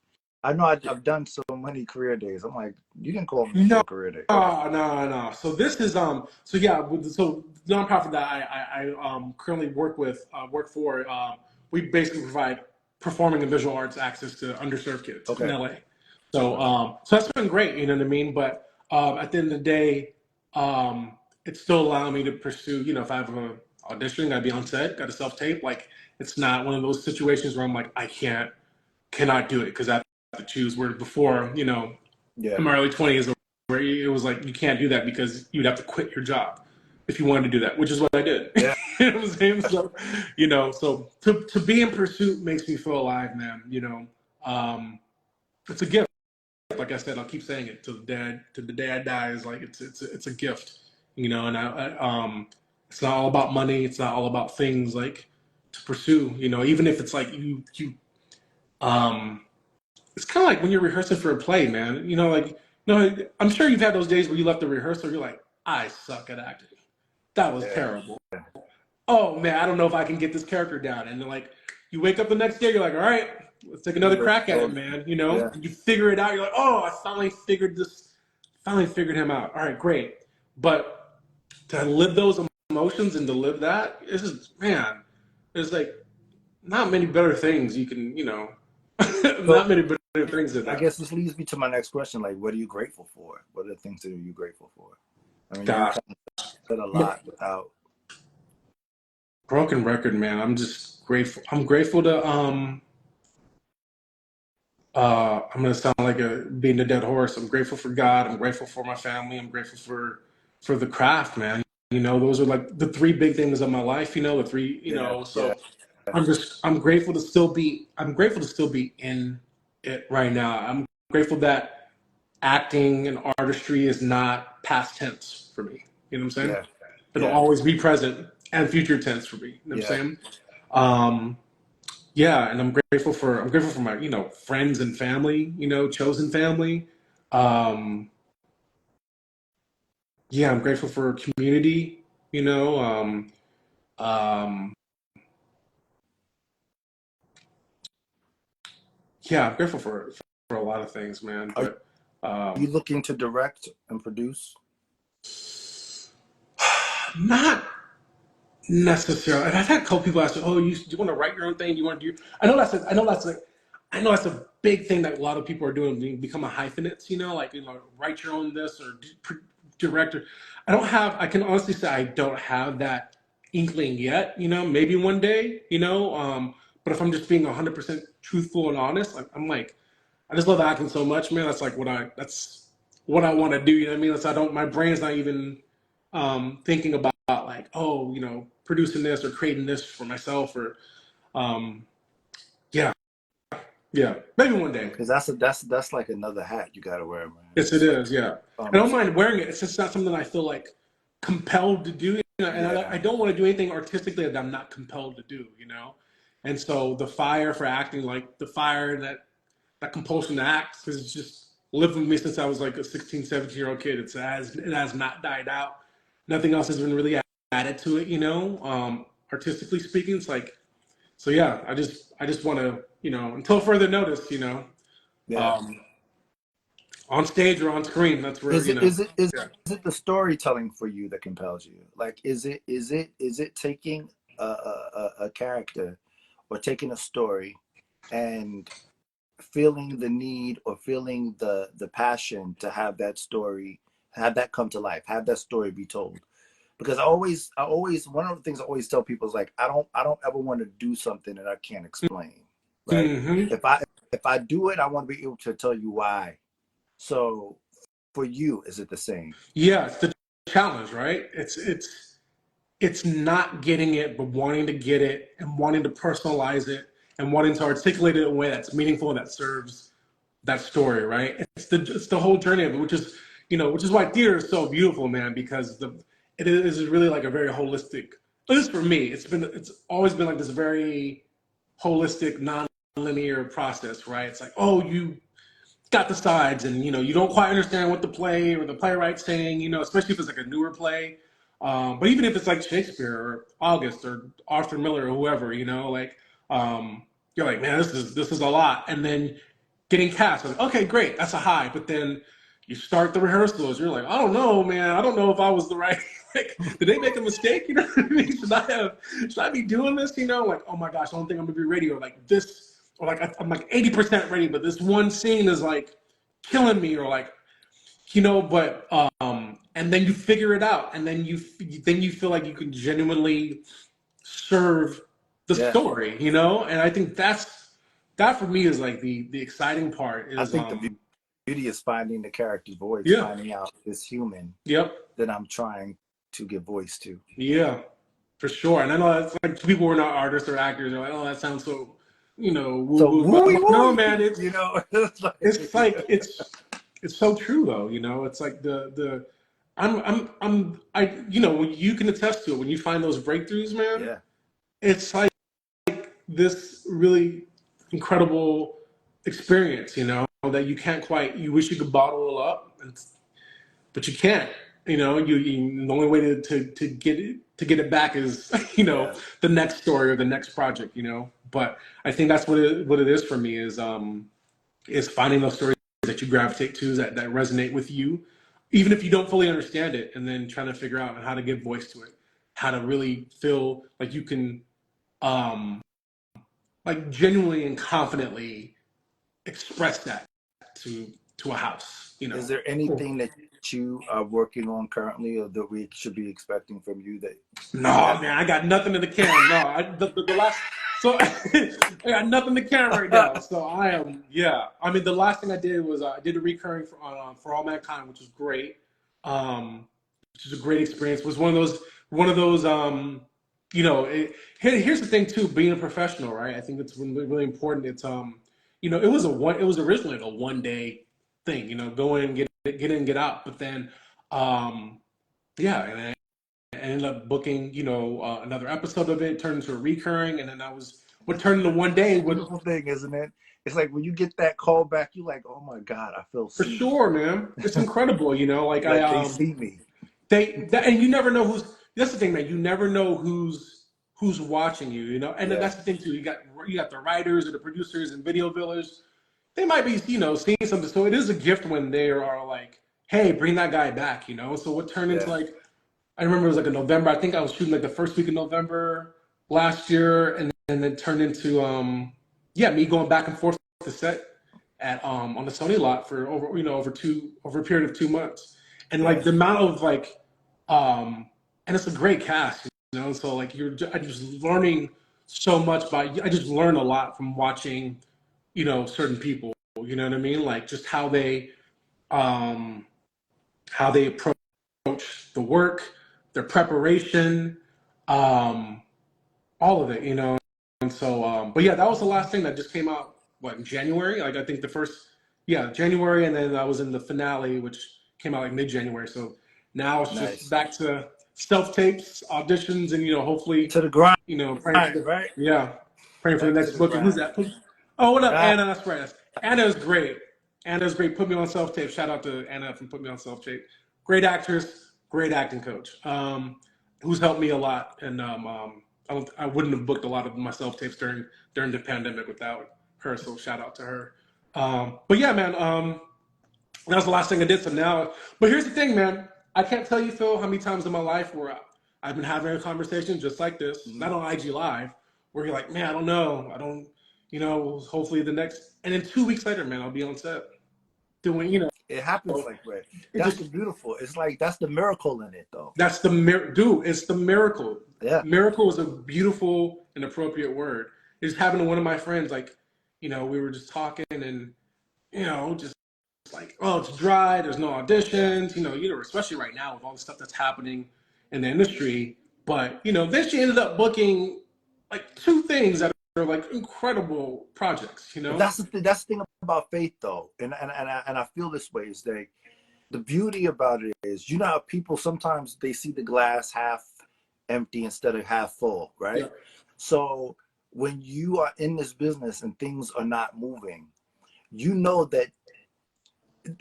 I know I've done so many career days. I'm like, you didn't call me for No, a career day. no. So this is so yeah. So the nonprofit that I currently work for, we basically provide performing and visual arts access to underserved kids in Okay. LA. So Okay. so that's been great. You know what I mean? But at the end of the day, it's still allowing me to pursue. You know, if I have a audition, gotta be on set, got to self tape. Like it's not one of those situations where I'm like I cannot do it because I have to choose. Where before, Yeah. in my early 20s where it was like you can't do that because you'd have to quit your job if you wanted to do that, which is what I did. Yeah. You know what I'm saying? So, so to be in pursuit makes me feel alive, man. It's a gift. Like I said, I'll keep saying it to the day I die is like it's a gift, and it's not all about money. It's not all about things like to pursue, even if it's like um, it's kind of like when you're rehearsing for a play, man. I'm sure you've had those days where you left the rehearsal, you're like, I suck at acting. That was Yeah. terrible. Oh man, I don't know if I can get this character down. And then like you wake up the next day, you're like, all right, let's take another crack at it, man. Yeah. And you figure it out. You're like, oh, I finally figured him out. All right, great. But to live those emotions and to live that, there's like not many better things you can, So not many better things than I that. guess this leads me to my next question. Like, what are you grateful for? What are the things that are you grateful for? I mean, you Gosh, kind of said a lot without. broken record, man. I'm just grateful. I'm grateful to I'm gonna sound like a being a dead horse. I'm grateful for God. I'm grateful for my family. I'm grateful for the craft, man. Those are like the three big things of my life. The three. Yeah. So Yeah. I'm grateful to still be in it right now. I'm grateful that acting and artistry is not past tense for me. You know what I'm saying? Yeah. It'll Yeah. always be present and future tense for me. You know what I'm Yeah. saying? Um, yeah, and I'm grateful for my friends and family, chosen family. Um, yeah, I'm grateful for community, you know. Um, yeah, I'm grateful for a lot of things, man. Are But you looking to direct and produce? not necessarily. And I've had a couple people ask me, "Oh, do you want to write your own thing? You want to do?" I know that's a big thing that a lot of people are doing. Become a hyphenate, you know, like write your own this or director. I can honestly say I don't have that inkling yet. You know, maybe one day. You know, but if I'm just being 100% truthful and honest, I'm like, I just love acting so much, man. That's what I want to do. You know what I mean? That's I don't. My brain's not even thinking about like, oh, producing this or creating this for myself or um, yeah, yeah, maybe one day. Because that's like another hat you got to wear, man. Yes, it It's like is. Yeah, I um, don't mind wearing it. It's just not something I feel like compelled to do. And yeah. I don't want to do anything artistically that I'm not compelled to do. You know, and so the fire for acting, like the fire that compulsion to act, has just lived with me since I was like a 16, 17-year-old kid. It has not died out. Nothing else has been really added to it. Artistically speaking, it's like so. Yeah, I just want to until further notice. Yeah. Um, on stage or on screen. That's where Yeah. Is it the storytelling for you that compels you? Like, is it taking a character or taking a story and feeling the need or feeling the passion to have that story, have that come to life, have that story be told? Because I always one of the things I always tell people is like I don't ever want to do something that I can't explain, right? Hmm. If I do it, I want to be able to tell you why. So for you, is it the same? Yeah, it's the challenge, right? It's not getting it, but wanting to get it and wanting to personalize it and wanting to articulate it in a way that's meaningful and that serves that story, right? It's the whole journey of it, which is why theater is so beautiful, man, because it is really like a very holistic. At least for me, it's always been like this very holistic, non-linear process, right? It's like, oh, you got the sides, and you don't quite understand what the play or the playwright's saying, especially if it's like a newer play. But even if it's like Shakespeare or August or Arthur Miller or whoever, like you're like, man, this is a lot, and then getting cast, like, okay, great, that's a high, but then you start the rehearsals, you're like, I don't know, man, I don't know if I was the right. Like, did they make a mistake? You know what I mean? Should I be doing this? Like, oh my gosh, I don't think I'm gonna be ready, or like this, or like I'm like 80% ready, but this one scene is like killing me, or like but and then you figure it out, and then you feel like you can genuinely serve the Yeah. story, and I think that for me is like the exciting part I is think the beauty is finding the character's voice, yeah, finding out this human yep, that I'm trying to give voice to. yeah, for sure. And I know that's like people who are not artists or actors are like, oh, that sounds so woo So woo, but I'm wooey like, no, wooey, man, it's it's like, like it's so true though, it's like the when you can attest to it, when you find those breakthroughs, man, yeah, it's like this really incredible experience, that you can't quite, you wish you could bottle it up, but you can't. The only way to get it back is yeah. the next story or the next project. But I think that's what it is for me is finding those stories that you gravitate to, that resonate with you, even if you don't fully understand it, and then trying to figure out how to give voice to it, how to really feel like you can um, like genuinely and confidently express that to a house. Is there Cool. anything that you are working on currently, or that we should be expecting from you that you No, have? man, I got nothing in the can. No, the last so I got nothing in the can right now. So I am, yeah. I mean, the last thing I did was I did a recurring for All Mankind, which was great. Um, which is a great experience. It was one of those. Here's the thing too. Being a professional, right? I think it's really, really important. It's it was originally like a 1 day thing. Go in, get in, get out. But then, yeah, and I ended up booking, another episode of it, turned into a recurring, and then that was what turned into one It's day. a What beautiful thing, isn't it? It's like when you get that call back, you like, oh my God, I feel For seen. sure, man, it's incredible. Like I Like they see me. And you never know who's. That's the thing, man. You never know who's watching you. You know, and then Yeah. that's the thing too. You got the writers or the producers and video villagers. They might be, seeing something. So it is a gift when they are like, "Hey, bring that guy back." You know. So what turned into Yeah. like, I remember it was like a November. I think I was shooting like the first week of November last year, and then turned into yeah, me going back and forth to set at on the Sony lot for over a period of 2 months, and Yeah. like the amount of like and it's a great cast, so like I just learning so much I just learn a lot from watching, certain people, you know what I mean, like just um how they approach the work, their preparation, um all of it, And so, but yeah, that was the last thing that just came out, what, in January? Like, I think the first, yeah, January, and then I was in the finale, which came out like mid-January. So now it's just Nice. back to self-tapes, auditions, and, hopefully, To the grind, praying for right? yeah, praying for the Back to next the book. And who's grind. that? Oh, what up, Right. Anna? That's right. Anna's great. Anna's great. Put me on self-tape. Shout out to Anna from Put Me on Self-Tape. Great actress, great acting coach. Who's helped me a lot, and I wouldn't have booked a lot of my self tapes during the pandemic without her. So shout out to her. But yeah, man, that was the last thing I did. So now, but here's the thing, man. I can't tell you, Phil, how many times in my life where I've been having a conversation just like this, Mhm. not on IG Live, where you're like, man, I don't know, I don't, hopefully the next, and then 2 weeks later, man, I'll be on set doing, It happens like that. it That's just the beautiful. It's like that's the miracle in it, though. That's dude. It's the miracle. Yeah. Miracle is a beautiful and appropriate word. It just happened to one of my friends. Like, we were just talking, and just like, oh, it's dry. There's no Yeah. auditions. Especially right now with all the stuff that's happening in the industry. But then she ended up booking like two things that are like incredible projects. But that's the thing about faith, though, and I feel this way is that the beauty about it is, how people sometimes they see the glass half empty instead of half full, Yeah. right? So when you are in this business and things are not moving, you know that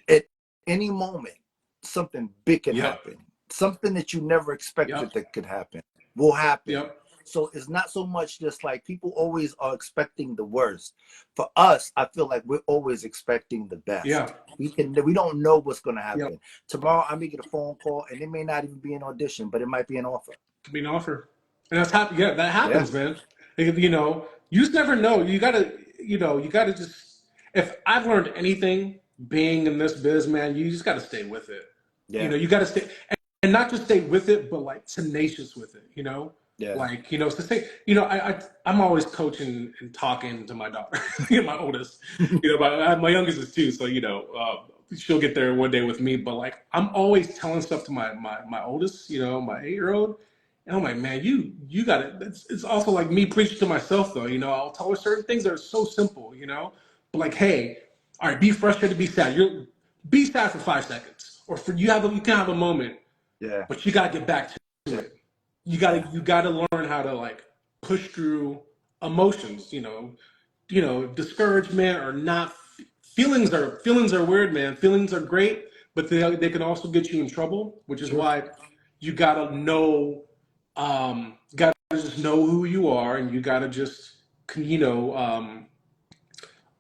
at any moment something big can Yep. happen. Something that you never expected Yep. that could happen will happen. Yep. So it's not so much just like people always are expecting the worst. For us, I feel like we're always expecting the Yeah. best. We don't know what's going to Yep. happen. Tomorrow I may get a phone call and it may not even be an audition, but it might be an offer. Be an offer, and that's happen. Yeah, that Yeah. happens, man. You just never know. You gotta just. If I've learned anything being in this biz, man, you just gotta stay with it. Yeah. You gotta stay, and not just stay with it, but like tenacious with it. Yeah. Like to say, I'm always coaching and talking to my daughter, my oldest. My youngest is two, so she'll get there one day with me. But like, I'm always telling stuff to my oldest, my 8-year-old, and I'm like, man, you got it. It's also like me preaching to myself, though. I'll tell her certain things that are so simple, but like, hey, all right, be frustrated, be sad. Be sad for 5 seconds, or you can have a moment, Yeah. but you gotta get back to it. You gotta learn how to like push through emotions. Discouragement or not. Feelings are weird, man. Feelings are great, but they can also get you in trouble, which is True. why you gotta know. Gotta just know who you are, and you gotta just you know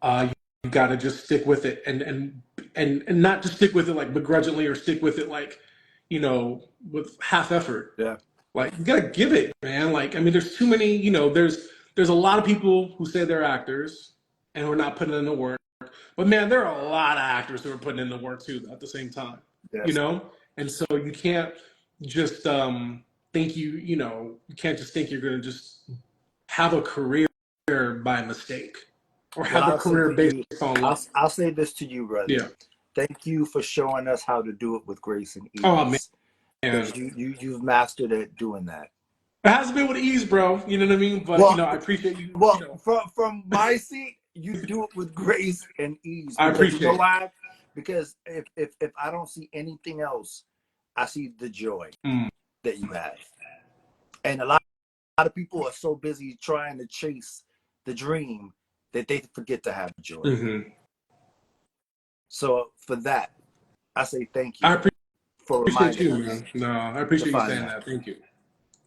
you gotta just stick with it, and not just stick with it like begrudgingly, or stick with it like with half effort. Yeah. Like, you gotta give it, man. Like, I mean, there's too many. There's a lot of people who say they're actors and who are not putting in the work. But man, there are a lot of actors who are putting in the work too at the same time. You Yes. know, and so you can't just think you can't just think you're gonna just have a career by mistake, or Well, have a I'll say career to based you, on luck. I'll say this to you, brother. Yeah. Thank you for showing us how to do it with grace and Oh ease, man, because you've mastered it doing that. it hasn't been with ease, bro. You know what I mean? But Well, I appreciate you. from my seat, you do it with grace and ease, I because you know appreciate it. why? Because if I don't see anything else, I see the joy Mm. that you have. And a lot of people are so busy trying to chase the dream that they forget to have joy. Mm-hmm. So for that, I say thank I you. appreciate for Appreciate reminding you, us man. No, I to appreciate you find saying that. that. Thank you.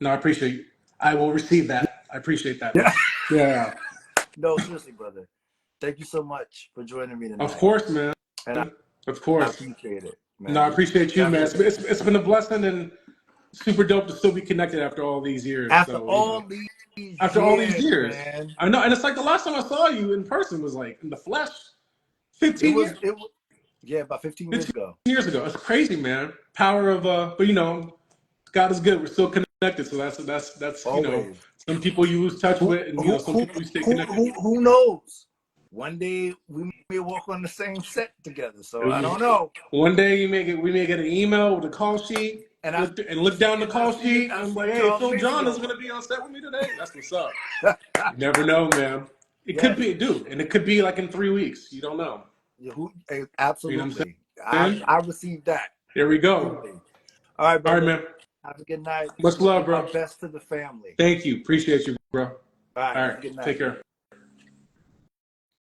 No, I appreciate you. I will receive that. I appreciate that, Yeah. man. Yeah. No, seriously, brother. Thank you so much for joining me Of tonight. course, man. And Of I course. appreciate it, No, I man. appreciate you, man. Definitely. It's been a blessing and super dope to still be connected after all these years. After So, you know, all these after all these years, years. man. I know. And it's like the last time I saw you in person was like in the flesh It 15 was years. it was yeah, about 15 years 15 ago. years ago. It's crazy, man. Power of but you know, God is good. We're still connected. So that's you know, Always. some people you lose touch Who with, and you who know, some who people you stay who connected. who knows? One day we may walk on the same set together. So I don't know. One day we may get an email with a call sheet, And I and look down the call sheet, and I I'm see like, hey, Charles Phil John is Maceo. going to be on set with me today. That's what's up. You never know, man. It could Yes. be, dude, and it could be like in 3 weeks. You don't know. You know what I'm Absolutely. saying? I received that. Here we go. Truly. All right, All right, brother. man. Have a good night. Much love, Give my bro. best to the family. Thank you. Appreciate you, bro. All right. All Have right. a good night. Take care.